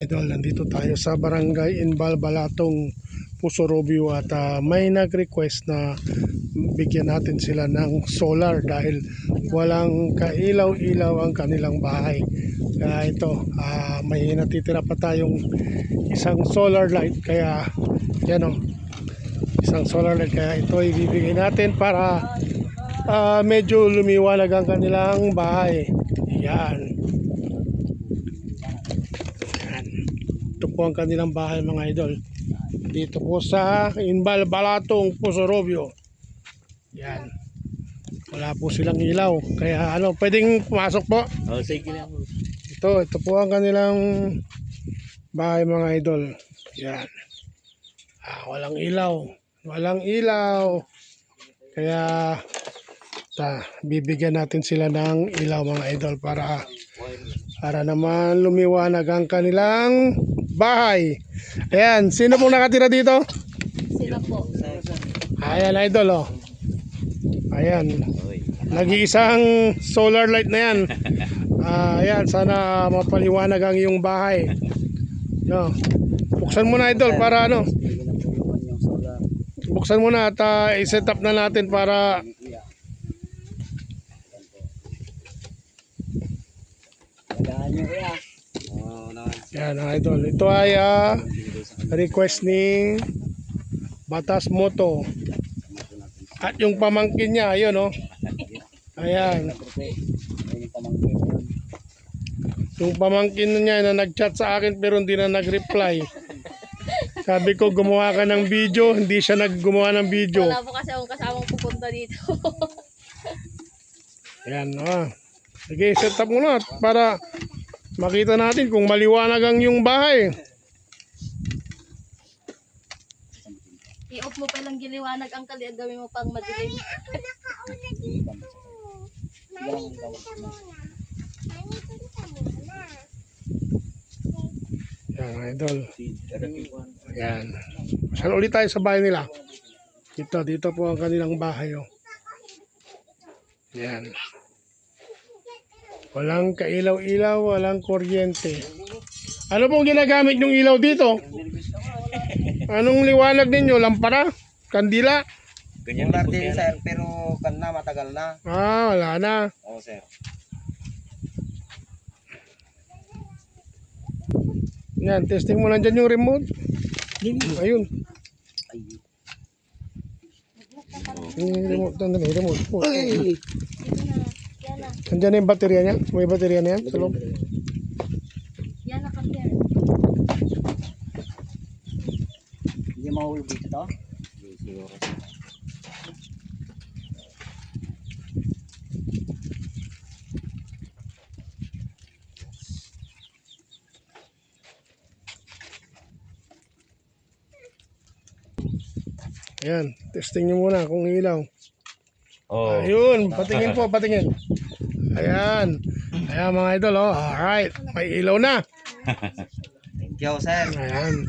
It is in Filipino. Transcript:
Idol, nandito tayo sa Barangay Inbal, Balatong, Pusorobio at may nag-request na bigyan natin sila ng solar dahil walang kailaw-ilaw ang kanilang bahay. Kaya ito, may natitira pa tayong isang solar light, kaya yan o, isang solar light, kaya ito ibibigay natin para medyo lumiwanag ang kanilang bahay. Yan. Ito po ang kanilang bahay, mga idol. Dito po sa Inbal, Balatong, Pusorobio. Yan. Wala po silang ilaw. Kaya pwedeng pumasok po. Oh, sige lang. Ito po ang kanilang bahay, mga idol. Yan. Walang ilaw. Walang ilaw. Kaya bibigyan natin sila ng ilaw, mga idol, para naman lumiwanag ang kanilang bahay. Ayan, sino pong nakatira dito? Sila po. Ayan, idol, oh. Ayan, nag-iisang solar light na yan. Ayan, sana mapaliwanag ang iyong bahay. No. Buksan mo na, idol, para buksan mo na at i-set up na natin para yan, idol. Ito ay request ni Batas Moto. At yung pamangkin niya, ayun, oh. Ayan. Yung pamangkin niya na nag-chat sa akin pero hindi na nag-reply. Sabi ko, gumawa ka ng video, hindi siya naggumawa ng video. Wala po kasi akong kasamang pupunta dito. Ayan, sige, set up mo na para makita natin kung maliwanag ang yung bahay. I-off mo pa lang giliwanag ang kali at gawin mo pang madilim. Yan, idol. Yan. Saan ulit tayo sa bahay nila? Dito po ang kanilang bahay, oh. Yan. Walang kailaw-ilaw, walang kuryente. Ano pong ginagamit yung ilaw dito? Anong liwanag ninyo? Lampara? Kandila? Ganyan natin, sir, pero matagal na. Wala na. Oo, sir. Yan, testing mo lang dyan yung remote. Ayun. Yung remote, remote. Ay! Nandiyan na yung baterya niya? May baterya na yan sa loob? Yan naka-pair. Hindi mahulog dito to? Siguro. Ayan, testing nyo muna kung ilaw. Oh. Ayun, patingin po, patingin. Ayan. Ayan, mga idol, oh. Alright, may ilaw na. Thank you, sir. Ayan.